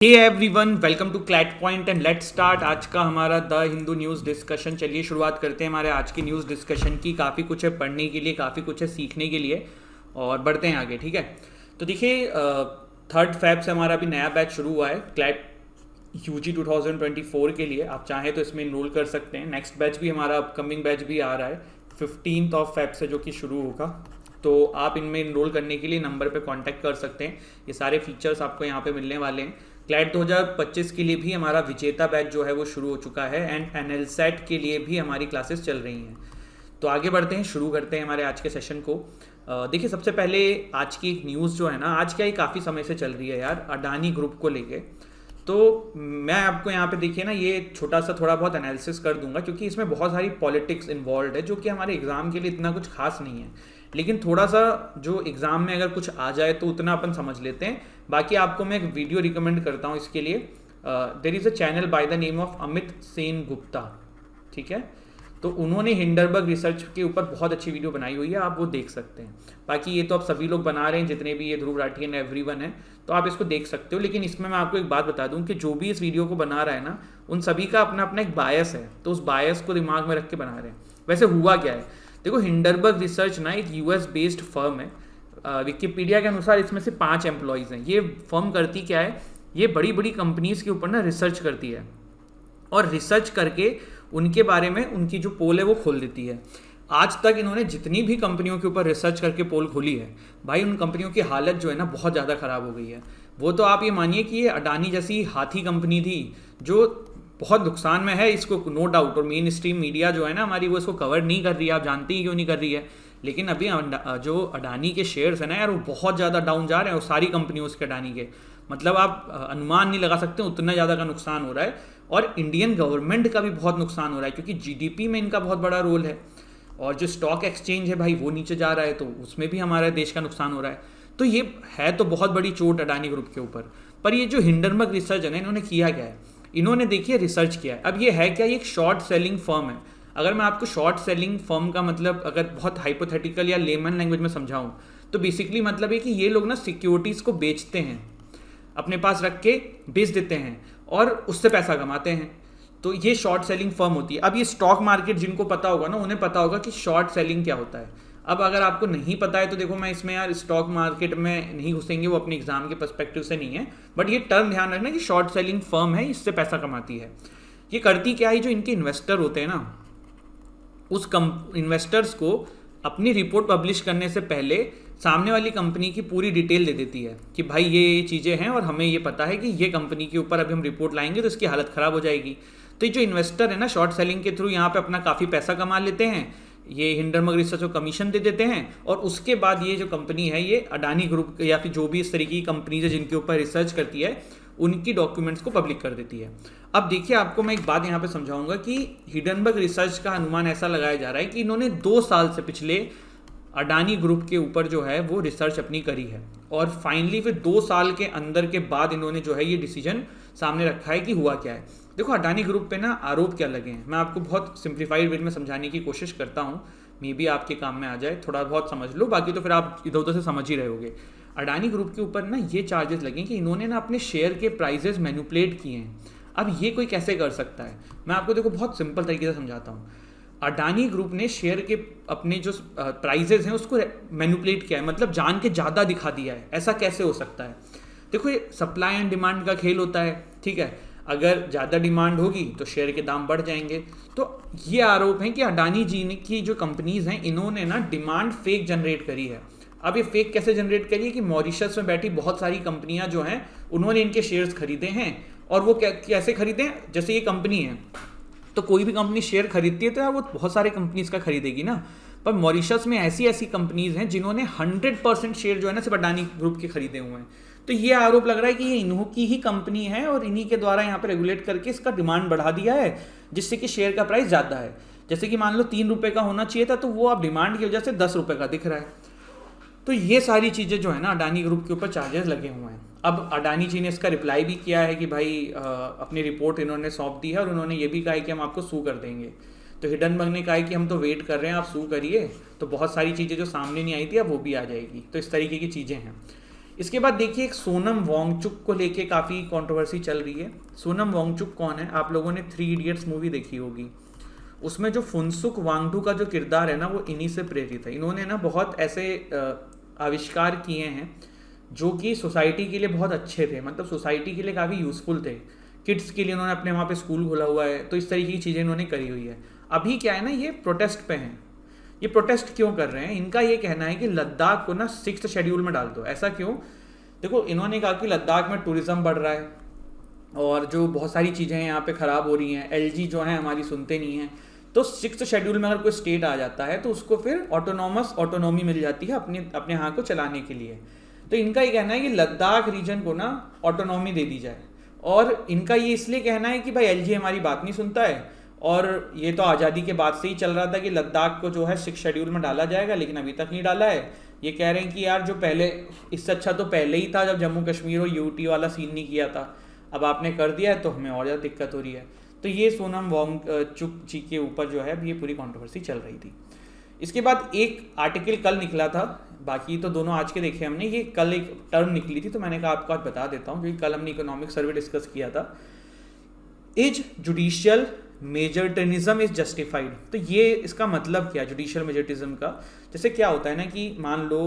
Hey everyone, welcome to CLAT point and let's start. आज का हमारा द हिंदू न्यूज़ डिस्कशन। चलिए शुरुआत करते हैं हमारे आज की न्यूज़ डिस्कशन की। काफ़ी कुछ है पढ़ने के लिए, काफ़ी कुछ है सीखने के लिए और बढ़ते हैं आगे। ठीक है, तो देखिए 3 Feb से हमारा अभी नया बैच शुरू हुआ है क्लैट यूजी 2024 के लिए। आप चाहें तो इसमें इनरोल कर सकते हैं। नेक्स्ट बैच भी हमारा अपकमिंग बैच भी आ रहा है 15 Feb से, जो कि शुरू होगा। तो आप इनमें इनरोल करने के लिए नंबर पे कांटेक्ट कर सकते हैं। ये सारे फीचर्स आपको यहाँ पे मिलने वाले हैं। क्लैट 2025 के लिए भी हमारा विजेता बैच जो है वो शुरू हो चुका है एंड एनएलसेट के लिए भी हमारी क्लासेस चल रही हैं। तो आगे बढ़ते हैं, शुरू करते हैं हमारे आज के सेशन को। देखिए सबसे पहले आज की एक न्यूज़ जो है ना, आज क्या ही काफ़ी समय से चल रही है यार, अडानी ग्रुप को लेके। तो मैं आपको यहाँ पे देखिए ना, ये छोटा सा थोड़ा बहुत एनालिसिस कर दूंगा क्योंकि इसमें बहुत सारी पॉलिटिक्स इन्वॉल्व है जो कि हमारे एग्ज़ाम के लिए इतना कुछ खास नहीं है। लेकिन थोड़ा सा जो एग्ज़ाम में अगर कुछ आ जाए तो उतना अपन समझ लेते हैं। बाकी आपको मैं एक वीडियो रिकमेंड करता हूँ इसके लिए। There is a channel by the name of Amit Sen Gupta, ठीक है। तो उन्होंने हिंडरबर्ग रिसर्च के ऊपर बहुत अच्छी वीडियो बनाई हुई है, आप वो देख सकते हैं। बाकी ये तो आप सभी लोग बना रहे हैं, जितने भी ये ध्रुव राठी एंड एवरीवन है, तो आप इसको देख सकते हो। लेकिन इसमें मैं आपको एक बात बता दूं कि जो भी इस वीडियो को बना रहा है ना, उन सभी का अपना अपना एक बायस है, तो उस बायस को दिमाग में रख के बना रहे हैं। वैसे हुआ क्या है, देखो हिंडरबर्ग रिसर्च ना एक यूएस बेस्ड फर्म है। विकिपीडिया के अनुसार इसमें से 5 एम्प्लॉयज़ हैं। ये फर्म करती क्या है, ये बड़ी बड़ी कंपनीज के ऊपर ना रिसर्च करती है और रिसर्च करके उनके बारे में उनकी जो पोल है वो खोल देती है। आज तक इन्होंने जितनी भी कंपनियों के ऊपर रिसर्च करके पोल खोली है, भाई उन कंपनियों की हालत जो है ना बहुत ज़्यादा ख़राब हो गई है। वो तो आप ये मानिए कि ये अडानी जैसी हाथी कंपनी थी जो बहुत नुकसान में है, इसको नो डाउट। और मेन स्ट्रीम मीडिया जो है ना हमारी, वो इसको कवर नहीं कर रही है, आप जानते ही क्यों नहीं कर रही है। लेकिन अभी जो अडानी के शेयर्स हैं ना यार, वो बहुत ज़्यादा डाउन जा रहे हैं। और सारी कंपनियों उसके अडानी के, मतलब आप अनुमान नहीं लगा सकते उतना ज़्यादा का नुकसान हो रहा है। और इंडियन गवर्नमेंट का भी बहुत नुकसान हो रहा है क्योंकि जीडीपी में इनका बहुत बड़ा रोल है। और जो स्टॉक एक्सचेंज है भाई, वो नीचे जा रहा है, तो उसमें भी हमारे देश का नुकसान हो रहा है। तो ये है तो बहुत बड़ी चोट अडानी ग्रुप के ऊपर। पर ये जो हिंडरबर्ग रिसर्च है ना, इन्होंने किया क्या है, इन्होंने देखिए रिसर्च किया है। अब ये है क्या, ये एक शॉर्ट सेलिंग फर्म है। अगर मैं आपको शॉर्ट सेलिंग फर्म का मतलब अगर बहुत हाइपोथेटिकल या लेमन लैंग्वेज में समझाऊं, तो बेसिकली मतलब है कि ये लोग ना सिक्योरिटीज़ को बेचते हैं, अपने पास रख के बेच देते हैं और उससे पैसा कमाते हैं। तो ये शॉर्ट सेलिंग फर्म होती है। अब ये स्टॉक मार्केट जिनको पता होगा ना, उन्हें पता होगा कि शॉर्ट सेलिंग क्या होता है। अब अगर आपको नहीं पता है तो देखो, मैं इसमें यार स्टॉक मार्केट में नहीं घुसेंगे, वो अपने एग्जाम के पर्सपेक्टिव से नहीं है। बट ये टर्म ध्यान रखना कि शॉर्ट सेलिंग फर्म है, इससे पैसा कमाती है। ये करती क्या है, जो इनके इन्वेस्टर होते हैं ना, उस इन्वेस्टर्स को अपनी रिपोर्ट पब्लिश करने से पहले सामने वाली कंपनी की पूरी डिटेल दे देती है कि भाई ये चीज़ें हैं और हमें ये पता है कि ये कंपनी के ऊपर अभी हम रिपोर्ट लाएंगे तो इसकी हालत ख़राब हो जाएगी। तो ये जो इन्वेस्टर है ना, शॉर्ट सेलिंग के थ्रू यहाँ पे अपना काफ़ी पैसा कमा लेते हैं। ये हिंडरबर्ग रिसर्च को कमीशन दे देते हैं और उसके बाद ये जो कंपनी है, ये अडानी ग्रुप या फिर जो भी इस तरीके की कंपनीज है जिनके ऊपर रिसर्च करती है, उनकी डॉक्यूमेंट्स को पब्लिक कर देती है। अब देखिए आपको मैं एक बात यहाँ पे समझाऊंगा कि हिंडरबर्ग रिसर्च का अनुमान ऐसा लगाया जा रहा है कि इन्होंने 2 साल से पिछले अडानी ग्रुप के ऊपर जो है वो रिसर्च अपनी करी है और फाइनली फिर 2 साल के अंदर के बाद इन्होंने जो है ये डिसीजन सामने रखा है कि हुआ क्या है। देखो अडानी ग्रुप पे ना आरोप क्या लगे हैं, मैं आपको बहुत सिंप्लीफाइड वे में समझाने की कोशिश करता हूँ, मे बी आपके काम में आ जाए। थोड़ा बहुत समझ लो, बाकी तो फिर आप इधर उधर से समझ ही रहे होगे। अडानी ग्रुप के ऊपर ना ये चार्जेस लगे कि इन्होंने ना अपने शेयर के प्राइजेस मैनिपुलेट किए हैं। अब ये कोई कैसे कर सकता है, मैं आपको देखो बहुत सिंपल तरीके से समझाता हूँ। अडानी ग्रुप ने शेयर के अपने जो प्राइजेस हैं उसको मैनिपुलेट किया है, मतलब जान के ज़्यादा दिखा दिया है। ऐसा कैसे हो सकता है, देखो ये सप्लाई एंड डिमांड का खेल होता है, ठीक है। अगर ज़्यादा डिमांड होगी तो शेयर के दाम बढ़ जाएंगे। तो ये आरोप है कि अडानी जी ने की जो कंपनीज हैं, इन्होंने ना डिमांड फेक जनरेट करी है। अब ये फेक कैसे जनरेट करी है कि मॉरिशस में बैठी बहुत सारी कंपनियां जो हैं, उन्होंने इनके शेयर्स खरीदे हैं। और वो कैसे खरीदे हैं, जैसे ये कंपनी है तो कोई भी कंपनी शेयर खरीदती है तो यार वो बहुत सारे कंपनीज का खरीदेगी ना। पर मॉरिशस में ऐसी ऐसी कंपनीज हैं जिन्होंने 100% शेयर जो है ना सिर्फ अडानी ग्रुप के खरीदे हुए हैं। तो ये आरोप लग रहा है कि ये इन्हों की ही कंपनी है और इन्हीं के द्वारा यहाँ पे रेगुलेट करके इसका डिमांड बढ़ा दिया है, जिससे कि शेयर का प्राइस ज़्यादा है। जैसे कि मान लो 3 रुपये का होना चाहिए था, तो वो अब डिमांड की वजह से 10 रुपये का दिख रहा है। तो ये सारी चीज़ें जो है ना अडानी ग्रुप के ऊपर चार्जेस लगे हुए हैं। अब अडानी जी ने इसका रिप्लाई भी किया है कि भाई अपनी रिपोर्ट इन्होंने सौंप दी है और उन्होंने ये भी कहा है कि हम आपको सू कर देंगे। तो हिंडरबर्ग ने कहा है कि हम तो वेट कर रहे हैं, आप सू करिए। तो बहुत सारी चीज़ें जो सामने नहीं आई थी अब वो भी आ जाएगी। तो इस तरीके की चीज़ें हैं। इसके बाद देखिए एक सोनम वांगचुक को लेके काफ़ी कंट्रोवर्सी चल रही है। सोनम वांगचुक कौन है? आप लोगों ने 3 इडियट्स मूवी देखी होगी, उसमें जो फुनसुक वांगडू का जो किरदार है ना वो इन्हीं से प्रेरित है। इन्होंने ना बहुत ऐसे आविष्कार किए हैं जो कि सोसाइटी के लिए बहुत अच्छे थे, मतलब सोसाइटी के लिए काफ़ी यूज़फुल थे। किड्स के लिए उन्होंने अपने वहाँ पे स्कूल खोला हुआ है, तो इस तरीके की चीज़ें इन्होंने करी हुई है। अभी क्या है ना, ये प्रोटेस्ट पे हैं। ये प्रोटेस्ट क्यों कर रहे हैं? इनका ये कहना है कि लद्दाख को ना 6th शेड्यूल में डाल दो। ऐसा क्यों? देखो, इन्होंने कहा कि लद्दाख में टूरिज्म बढ़ रहा है और जो बहुत सारी चीज़ें हैं यहाँ पे ख़राब हो रही हैं, एलजी जो है हमारी सुनते नहीं हैं। तो 6th शेड्यूल में अगर कोई स्टेट आ जाता है तो उसको फिर ऑटोनॉमी मिल जाती है अपने अपने यहाँ को चलाने के लिए। तो इनका ये कहना है कि लद्दाख रीजन को ना ऑटोनॉमी दे दी जाए, और इनका ये इसलिए कहना है कि भाई एलजी हमारी बात नहीं सुनता है, और ये तो आज़ादी के बाद से ही चल रहा था कि लद्दाख को जो है 6th शेड्यूल में डाला जाएगा, लेकिन अभी तक नहीं डाला है। ये कह रहे हैं कि यार जो पहले, इससे अच्छा तो पहले ही था जब जम्मू कश्मीर और यूटी वाला सीन नहीं किया था, अब आपने कर दिया है तो हमें और ज़्यादा दिक्कत हो रही है। तो ये सोनम वांगचुक जी के ऊपर जो है ये पूरी कंट्रोवर्सी चल रही थी। इसके बाद एक आर्टिकल कल निकला था, बाकी तो दोनों आज के देखे हमने, ये कल एक टर्म निकली थी तो मैंने कहा आपको आज बता देता हूँ, क्योंकि कल हमने इकोनॉमिक सर्वे डिस्कस किया था। Is judicial majoritarianism is justified. तो ये इसका मतलब क्या, जुडिशियल मेजोरिटिज्म का? जैसे क्या होता है ना कि मान लो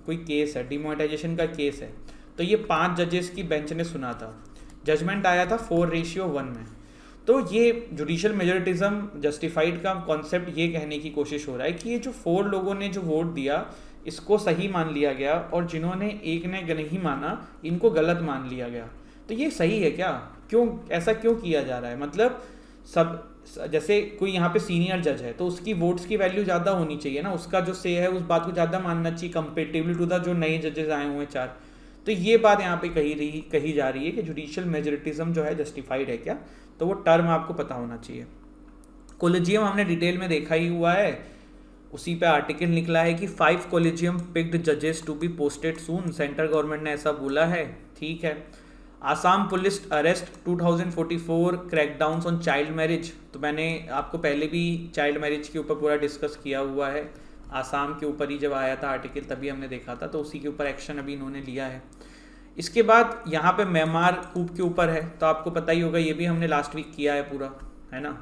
कोई केस है, डिमोनेटाइजेशन का केस है, तो ये 5 जजेस की बेंच ने सुना था, जजमेंट आया था 4:1 में। तो ये जुडिशियल मेजोरिटिज्म जस्टिफाइड का कॉन्सेप्ट ये कहने की कोशिश हो रहा है कि ये जो 4 लोगों ने जो वोट दिया इसको सही मान लिया गया, और जिन्होंने एक ने नहीं माना इनको गलत मान लिया गया। तो ये सही है क्या? क्यों ऐसा क्यों किया जा रहा है? मतलब सब, जैसे कोई यहाँ पे सीनियर जज है तो उसकी वोट्स की वैल्यू ज़्यादा होनी चाहिए ना, उसका जो से है उस बात को ज़्यादा मानना चाहिए कंपेरेटिवली टू द जो नए जजेस आए हुए हैं 4। तो ये बात यहाँ पे कही जा रही है कि जुडिशियल मेजोरिटिज्म जो है जस्टिफाइड है क्या, तो वो टर्म आपको पता होना चाहिए। कोलेजियम हमने डिटेल में देखा ही हुआ है, उसी पे आर्टिकल निकला है कि 5 कोलेजियम पिक्ड जजेस to be posted soon, central government ने ऐसा बोला है। ठीक है। Assam police arrest 2044 crackdowns on child marriage. तो मैंने आपको पहले भी चाइल्ड मैरिज के ऊपर पूरा डिस्कस किया हुआ है, आसाम के ऊपर ही जब आया था आर्टिकल तभी हमने देखा था, तो उसी के ऊपर एक्शन अभी इन्होंने लिया है। इसके बाद यहाँ पे म्यांमार कूप के ऊपर है, तो आपको पता ही होगा, ये भी हमने लास्ट वीक किया है पूरा, है ना।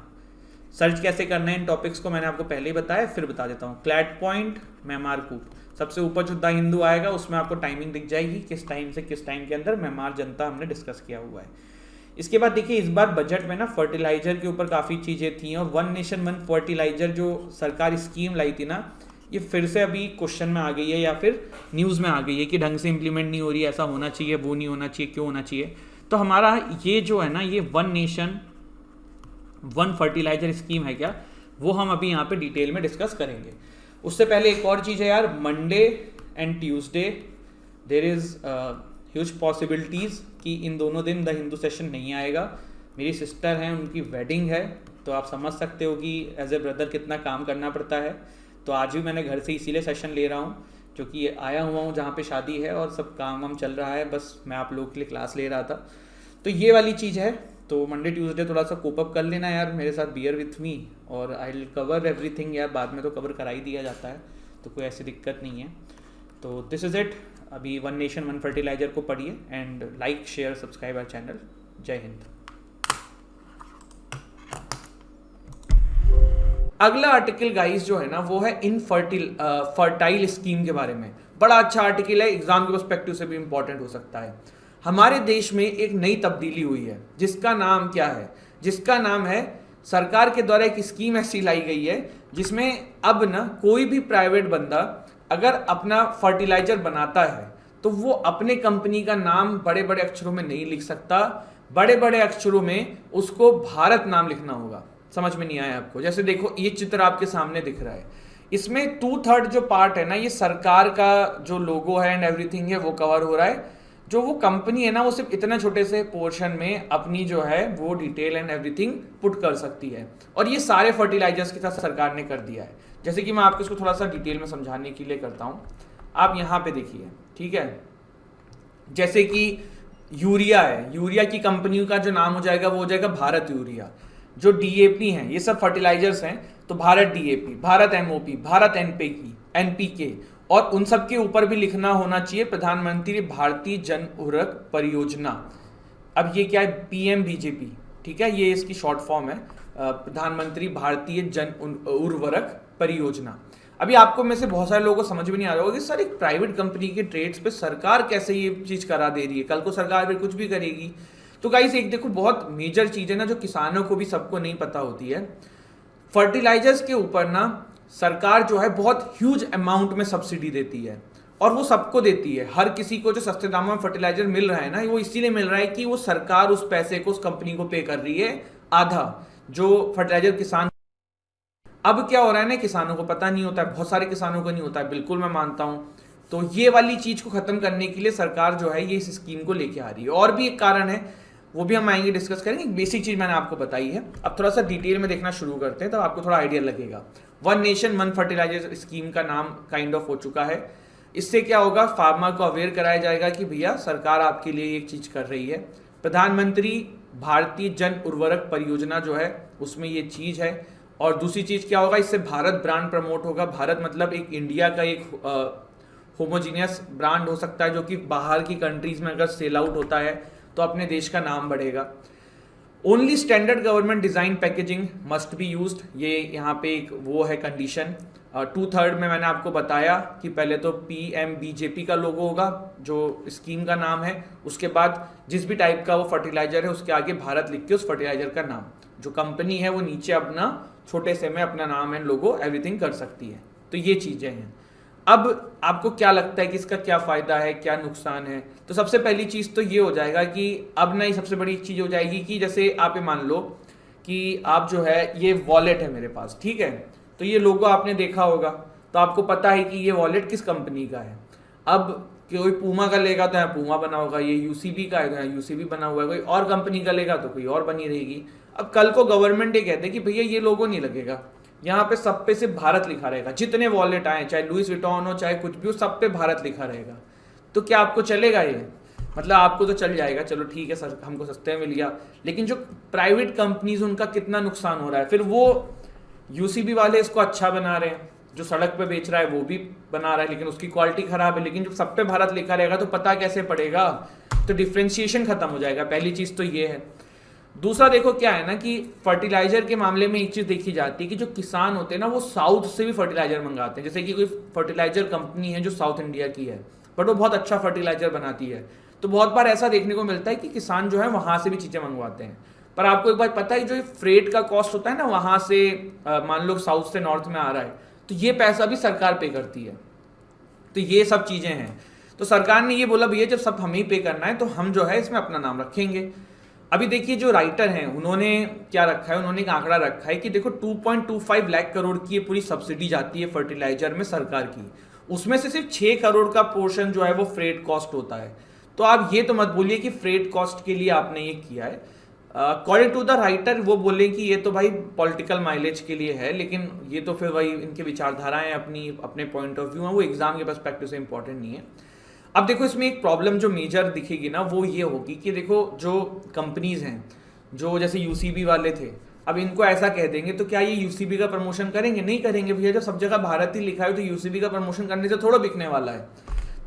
सर्च कैसे करना है इन टॉपिक्स को मैंने आपको पहले ही बताया, फिर बता देता हूँ। क्लैट पॉइंट, म्यांमार कूप, सबसे ऊपर जो द हिंदू आएगा उसमें आपको टाइमिंग दिख जाएगी, किस टाइम से किस टाइम के अंदर म्यांमार जनता हमने डिस्कस किया हुआ है। इसके बाद देखिए इस बार बजट में ना फर्टिलाइजर के ऊपर काफ़ी चीज़ें थी, और 1 नेशन 1 फर्टिलाइजर जो सरकार स्कीम लाई थी ना, ये फिर से अभी क्वेश्चन में आ गई है या फिर न्यूज़ में आ गई है कि ढंग से इम्प्लीमेंट नहीं हो रही है, ऐसा होना चाहिए, वो नहीं होना चाहिए, क्यों होना चाहिए। तो हमारा ये जो है ना, ये 1 नेशन 1 फर्टिलाइजर स्कीम है क्या, वो हम अभी यहाँ पे डिटेल में डिस्कस करेंगे। उससे पहले एक और चीज़ है यार, Monday and Tuesday there is huge possibilities कि इन दोनों दिन द हिंदू सेशन नहीं आएगा। मेरी सिस्टर हैं, उनकी वेडिंग है, तो आप समझ सकते हो कि एज ए ब्रदर कितना काम करना पड़ता है। तो आज भी मैंने घर से इसीलिए सेशन ले रहा हूँ, क्योंकि आया हुआ हूँ जहाँ पे शादी है और सब काम वाम चल रहा है, बस मैं आप लोगों के लिए क्लास ले रहा था। तो ये वाली चीज़ है, तो मंडे ट्यूसडे थोड़ा सा कोप अप कर लेना यार मेरे साथ, बियर विथ मी, और आई विल कवर एवरीथिंग यार, बाद में तो कवर करा ही दिया जाता है, तो कोई ऐसी दिक्कत नहीं है। तो दिस इज़ इट। अभी 1 नेशन 1 फर्टिलाइजर को पढ़िए and like share subscribe our channel. जय हिंद। अगला आर्टिकल गाइस जो है ना, वो है फर्टाइल स्कीम के बारे में। बड़ा अच्छा आर्टिकल है, एग्जाम के पर्सपेक्टिव से भी इंपॉर्टेंट हो सकता है। हमारे देश में एक नई तब्दीली हुई है, जिसका नाम क्या है? जिसका नाम है, सरकार के द्वारा एक स्कीम ऐसी लाई गई है जिसमें अब ना कोई भी प्राइवेट बंदा अगर अपना फर्टिलाइजर बनाता है तो वो अपने कंपनी का नाम बड़े बड़े अक्षरों में नहीं लिख सकता, बड़े बड़े अक्षरों में उसको भारत नाम लिखना होगा। समझ में नहीं आया आपको? जैसे देखो ये चित्र आपके सामने दिख रहा है, इसमें 2/3 जो पार्ट है ना, ये सरकार का जो लोगो है एंड एवरीथिंग है वो कवर हो रहा है। जो वो कंपनी है ना, वो सिर्फ इतने छोटे से पोर्शन में अपनी जो है वो डिटेल एंड एवरीथिंग पुट कर सकती है, और ये सारे फर्टिलाइजर्स के साथ सरकार ने कर दिया है। जैसे कि मैं आपको इसको थोड़ा सा डिटेल में समझाने के लिए करता हूँ। आप यहाँ पे देखिए, ठीक है, जैसे कि यूरिया है, यूरिया की कंपनी का जो नाम हो जाएगा वो हो जाएगा भारत यूरिया। जो डीएपी हैं, ये सब फर्टिलाइजर्स हैं, तो Bharat DAP, Bharat MOP, Bharat NPK, और उन सब के ऊपर भी लिखना होना चाहिए प्रधानमंत्री भारतीय जन उर्वरक परियोजना। अब ये क्या है, PMBJP, ठीक है, ये इसकी शॉर्ट फॉर्म है, प्रधानमंत्री भारतीय जन उर्वरक परियोजना। अभी आपको में से बहुत सारे लोगों को समझ में नहीं आ रहा होगा कि सर एक प्राइवेट कंपनी के ट्रेड्स पे सरकार कैसे ये चीज करा दे रही है, कल को सरकार भी कुछ भी करेगी। तो गाइस एक देखो बहुत मेजर चीज है ना, जो किसानों को भी सबको नहीं पता होती है। फर्टिलाइजर्स के ऊपर ना सरकार जो है बहुत ह्यूज अमाउंट में सब्सिडी देती है, और वो सबको देती है। हर किसी को जो सस्ते दामों में फर्टिलाइजर मिल रहा है ना, वो इसीलिए मिल रहा है कि वो सरकार उस पैसे को उस कंपनी को पे कर रही है, आधा जो फर्टिलाइजर किसान। अब क्या हो रहा है ना, किसानों को पता नहीं होता है, बहुत सारे किसानों को नहीं होता है, बिल्कुल मैं मानता हूं। तो ये वाली चीज को खत्म करने के लिए सरकार जो है ये इस स्कीम को लेके आ रही है। और भी एक कारण है, वो भी हम आएंगे, डिस्कस करेंगे। बेसिक चीज मैंने आपको बताई है, अब थोड़ा सा डिटेल में देखना शुरू करते हैं, तब आपको थोड़ा आइडिया लगेगा। One nation one fertiliser scheme का नाम काइंड ऑफ हो चुका है। इससे क्या होगा, फार्मर को अवेयर कराया जाएगा कि भैया सरकार आपके लिए एक चीज कर रही है। प्रधानमंत्री भारतीय जन उर्वरक परियोजना जो है उसमें ये चीज है। और दूसरी चीज क्या होगा, इससे भारत ब्रांड प्रमोट होगा। भारत मतलब एक इंडिया का एक होमोजीनियस ब्रांड हो सकता है, जो कि बाहर की कंट्रीज में अगर सेल आउट होता है तो अपने देश का नाम बढ़ेगा। Only standard government design packaging must be used, ये यहाँ पे एक वो है कंडीशन। 2/3 में मैंने आपको बताया कि पहले तो PMBJP का लोगो होगा जो स्कीम का नाम है, उसके बाद जिस भी टाइप का वो फर्टिलाइजर है उसके आगे भारत लिख के उस फर्टिलाइजर का नाम, जो कंपनी है वो नीचे अपना छोटे से में अपना नाम एंड लोगो एवरीथिंग कर सकती है। तो ये चीजें हैं। अब आपको क्या लगता है कि इसका क्या फायदा है, क्या नुकसान है? तो सबसे पहली चीज तो ये हो जाएगा कि अब ना सबसे बड़ी चीज हो जाएगी कि जैसे आप ये मान लो कि आप जो है ये वॉलेट है मेरे पास, ठीक है, तो ये लोगो आपने देखा होगा, तो आपको पता है कि ये वॉलेट किस कंपनी का है। अब कोई पूमा का लेगा तो यहाँ पूमा बना होगा, ये UCB का है तो यहाँ UCB बना हुआ है, कोई और कंपनी का लेगा तो कोई और बनी रहेगी। अब कल को गवर्नमेंट ये कहते हैं कि भैया ये लोगो नहीं लगेगा, यहाँ पे सब पे सिर्फ भारत लिखा रहेगा, जितने वॉलेट आए चाहे लुइस विटॉन हो चाहे कुछ भी हो, सब पे भारत लिखा रहेगा। तो क्या आपको चलेगा ये? मतलब आपको तो चल जाएगा, चलो ठीक है सर हमको सस्ते में मिल गया, लेकिन जो प्राइवेट कंपनीज उनका कितना नुकसान हो रहा है। फिर वो UCB वाले इसको अच्छा बना रहे हैं, जो सड़क पे बेच रहा है वो भी बना रहा है लेकिन उसकी क्वालिटी खराब है, लेकिन जब सब पे भारत लिखा रहेगा तो पता कैसे पड़ेगा? तो डिफ्रेंशिएशन खत्म हो जाएगा। पहली चीज तो ये है। दूसरा देखो क्या है ना कि फर्टिलाइजर के मामले में एक चीज देखी जाती है कि जो किसान होते हैं ना वो साउथ से भी फर्टिलाइजर मंगाते हैं। जैसे कि कोई फर्टिलाइजर कंपनी है जो साउथ इंडिया की है बट वो बहुत अच्छा फर्टिलाइजर बनाती है, तो बहुत बार ऐसा देखने को मिलता है कि किसान जो है वहां से भी चीजें मंगवाते हैं। पर आपको एक बात पता है, जो फ्रेट का कॉस्ट होता है ना वहां से मान लो साउथ से नॉर्थ में आ रहा है, तो ये पैसा भी सरकार पे करती है। तो ये सब चीजें हैं। तो सरकार ने ये बोला भैया जब सब हमें ही पे करना है तो हम जो है इसमें अपना नाम रखेंगे। अभी देखिए जो राइटर हैं उन्होंने क्या रखा है, उन्होंने एक आंकड़ा रखा है कि देखो 2.25 लाख करोड़ की ये पूरी सब्सिडी जाती है फर्टिलाइजर में सरकार की, उसमें से सिर्फ 6 करोड़ का पोर्शन जो है वो फ्रेट कॉस्ट होता है। तो आप ये तो मत बोलिए कि फ्रेट कॉस्ट के लिए आपने ये किया है। अकॉर्डिंग टू द राइटर वो बोले कि ये तो भाई पॉलिटिकल माइलेज के लिए है, लेकिन ये तो फिर वही इनके विचारधाराएं अपने पॉइंट ऑफ व्यू हैं, वो एग्जाम के पर्सपेक्टिव से इंपॉर्टेंट नहीं है। अब देखो इसमें एक प्रॉब्लम जो मेजर दिखेगी ना वो ये होगी कि देखो जो कंपनीज हैं जो जैसे UCB वाले थे, अब इनको ऐसा कह देंगे तो क्या ये UCB का प्रमोशन करेंगे? नहीं करेंगे भैया, जब सब जगह भारत ही लिखा है तो UCB का प्रमोशन करने से थोड़ा बिकने वाला है।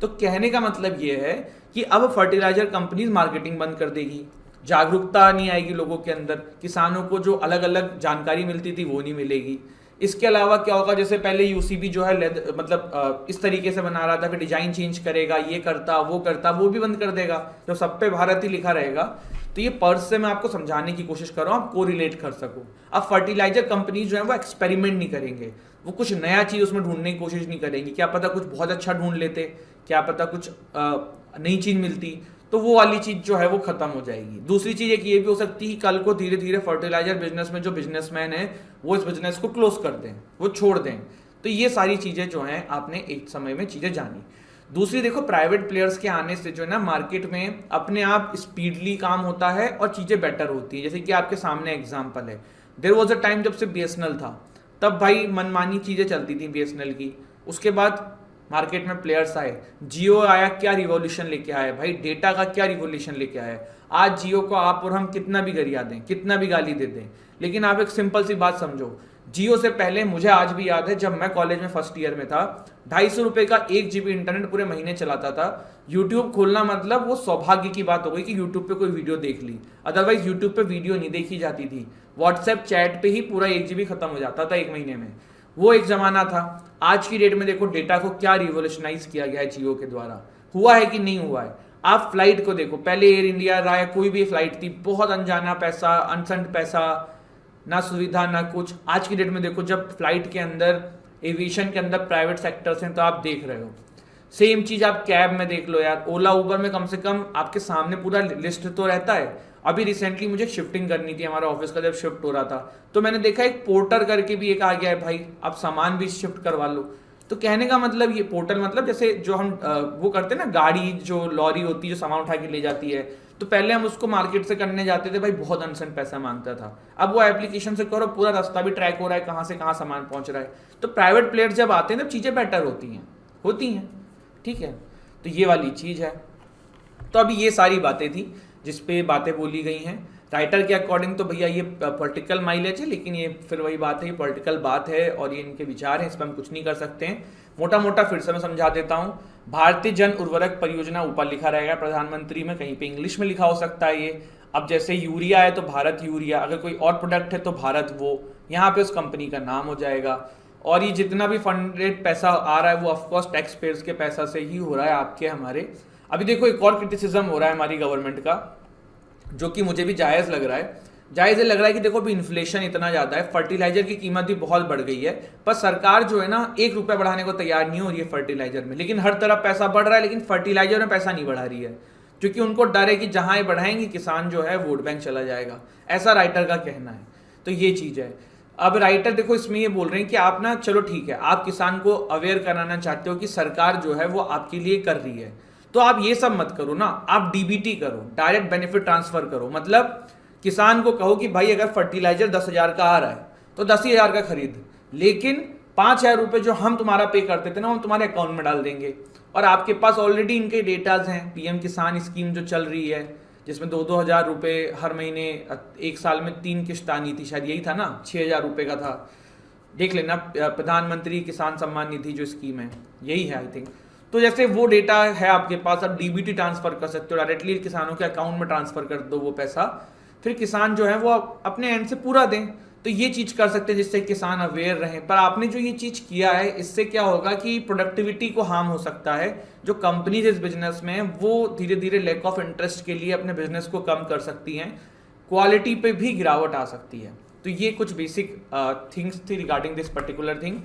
तो कहने का मतलब ये है कि अब फर्टिलाइजर कंपनीज मार्केटिंग बंद कर देगी, जागरूकता नहीं आएगी लोगों के अंदर, किसानों को जो अलग अलग जानकारी मिलती थी वो नहीं मिलेगी। इसके अलावा क्या होगा, जैसे पहले UCB जो है मतलब इस तरीके से बना रहा था, फिर डिजाइन चेंज करेगा, ये करता वो भी बंद कर देगा। जब सब पे भारत ही लिखा रहेगा तो ये पर्स से मैं आपको समझाने की कोशिश कर रहा हूँ, आप को रिलेट कर सको। अब फर्टिलाइजर कंपनी जो है वो एक्सपेरिमेंट नहीं करेंगे, वो कुछ नया चीज उसमें ढूंढने की कोशिश नहीं करेंगी। क्या पता कुछ बहुत अच्छा ढूंढ लेते, क्या पता कुछ नई चीज मिलती, तो वो वाली चीज जो है वो खत्म हो जाएगी। दूसरी चीज एक ये भी हो सकती है कि कल को धीरे धीरे फर्टिलाइजर बिजनेस में जो बिजनेसमैन है वो इस बिजनेस को क्लोज कर दें, वो छोड़ दें। तो ये सारी चीजें जो हैं आपने एक समय में चीजें जानी। दूसरी देखो प्राइवेट प्लेयर्स के आने से जो है ना मार्केट में अपने आप स्पीडली काम होता है और चीजें बेटर होती है। जैसे कि आपके सामने एग्जाम्पल है, देयर वाज अ टाइम जब से BSNL था तब भाई मनमानी चीजें चलती थी BSNL की, उसके बाद मार्केट में प्लेयर्स आए, जियो आया, क्या रिवॉल्यूशन लेके आया भाई, डेटा का क्या रिवॉल्यूशन लेके आया। आज जियो को आप और हम कितना भी गरिया दें, कितना भी गाली दे दें, लेकिन आप एक सिंपल सी बात समझो, जियो से पहले मुझे आज भी याद है, जब मैं कॉलेज में फर्स्ट ईयर में था, 250 रुपए का 1 GB इंटरनेट पूरे महीने चलाता था। यूट्यूब खोलना मतलब वो सौभाग्य की बात हो गई कि यूट्यूब पे कोई वीडियो देख ली, अदरवाइज यूट्यूब पे वीडियो नहीं देखी जाती थी। व्हाट्सएप चैट पे ही पूरा 1 GB खत्म हो जाता था 1 महीने में। वो एक जमाना था। आज की डेट में देखो डेटा को क्या रिवोल्यूशनाइज किया गया है जियो के द्वारा। हुआ है कि नहीं हुआ है? आप फ्लाइट को देखो, पहले एयर इंडिया रहा या कोई भी फ्लाइट थी, बहुत अनजाना पैसा, अनसंट पैसा, ना सुविधा ना कुछ। आज की डेट में देखो, जब फ्लाइट के अंदर, एविएशन के अंदर प्राइवेट सेक्टर्स हैं, तो आप देख रहे हो। सेम चीज आप कैब में देख लो यार, ओला उबर में कम से कम आपके सामने पूरा लिस्ट तो रहता है। अभी रिसेंटली मुझे शिफ्टिंग करनी थी, हमारा ऑफिस का जब शिफ्ट हो रहा था, तो मैंने देखा एक पोर्टर करके भी एक आ गया है, भाई आप सामान भी शिफ्ट करवा लो। तो कहने का मतलब ये पोर्टल, मतलब जैसे जो हम वो करते हैं ना, गाड़ी जो लॉरी होती है जो सामान उठा के ले जाती है, तो पहले हम उसको मार्केट से करने जाते थे भाई, बहुत अनसन पैसा मांगता था। अब वो एप्लीकेशन से करो, पूरा रास्ता भी ट्रैक हो रहा है, कहाँ से कहाँ सामान पहुंच रहा है। तो प्राइवेट प्लेयर्स जब आते हैं तब चीज़ें बेटर होती हैं। ठीक है, तो ये वाली चीज़ है। तो अभी ये सारी बातें थी जिस पे बातें बोली गई हैं। राइटर के अकॉर्डिंग तो भैया ये पॉलिटिकल माइलेज है, लेकिन ये फिर वही बात है, ये पॉलिटिकल बात है और ये इनके विचार हैं, इस पर हम कुछ नहीं कर सकते हैं। मोटा मोटा फिर से मैं समझा देता हूँ। भारतीय जन उर्वरक परियोजना ऊपर लिखा रहेगा प्रधानमंत्री में, कहीं पे इंग्लिश में लिखा हो सकता है ये। अब जैसे यूरिया है तो भारत यूरिया, अगर कोई और प्रोडक्ट है तो भारत वो, यहाँ पे उस कंपनी का नाम हो जाएगा। और ये जितना भी फंडेड पैसा आ रहा है वो ऑफकोर्स टैक्स पेयर्स के पैसा से ही हो रहा है, आपके हमारे। अभी देखो एक और क्रिटिसिज्म हो रहा है हमारी गवर्नमेंट का, जो कि मुझे भी जायज़ लग रहा है। जायज़ लग रहा है कि देखो अभी इन्फ्लेशन इतना ज़्यादा है, फर्टिलाइजर की कीमत भी बहुत बढ़ गई है, पर सरकार जो है ना 1 रुपया बढ़ाने को तैयार नहीं हो रही है फर्टिलाइजर में। लेकिन हर तरफ पैसा बढ़ रहा है, लेकिन फर्टिलाइजर में पैसा नहीं बढ़ा रही है, क्योंकि उनको डर है कि जहाँ ये बढ़ाएंगे किसान जो है वोट बैंक चला जाएगा, ऐसा राइटर का कहना है। तो ये चीज़ है। अब राइटर देखो इसमें ये बोल रहे हैं कि आप ना, चलो ठीक है, आप किसान को अवेयर कराना चाहते हो कि सरकार जो है वो आपके लिए कर रही है, तो आप ये सब मत करो ना, आप डीबीटी करो, डायरेक्ट बेनिफिट ट्रांसफर करो। मतलब किसान को कहो कि भाई अगर फर्टिलाइजर 10,000 का आ रहा है तो 10,000 का खरीद, लेकिन 5,000 रुपये जो हम तुम्हारा पे करते थे ना, हम तुम्हारे अकाउंट में डाल देंगे। और आपके पास ऑलरेडी इनके डेटाज हैं, पीएम किसान स्कीम जो चल रही है, जिसमें 2-2 हज़ार रुपये हर महीने, एक साल में 3 किस्त आनी थी, शायद यही था ना, 6,000 रुपये का था। देख लेना, प्रधानमंत्री किसान सम्मान निधि जो स्कीम है यही है आई थिंक। तो जैसे वो डेटा है आपके पास, आप डीबीटी ट्रांसफर कर सकते हो, डायरेक्टली किसानों के अकाउंट में ट्रांसफर कर दो वो पैसा, फिर किसान जो है वो अपने एंड से पूरा दें। तो ये चीज़ कर सकते हैं जिससे किसान अवेयर रहें। पर आपने जो ये चीज़ किया है, इससे क्या होगा कि प्रोडक्टिविटी को हार्म हो सकता है। जो कंपनीज इस बिजनेस में वो धीरे धीरे लैक ऑफ इंटरेस्ट के लिए अपने बिजनेस को कम कर सकती हैं, क्वालिटी पे भी गिरावट आ सकती है। तो ये कुछ बेसिक थिंग्स थी रिगार्डिंग दिस पर्टिकुलर थिंग।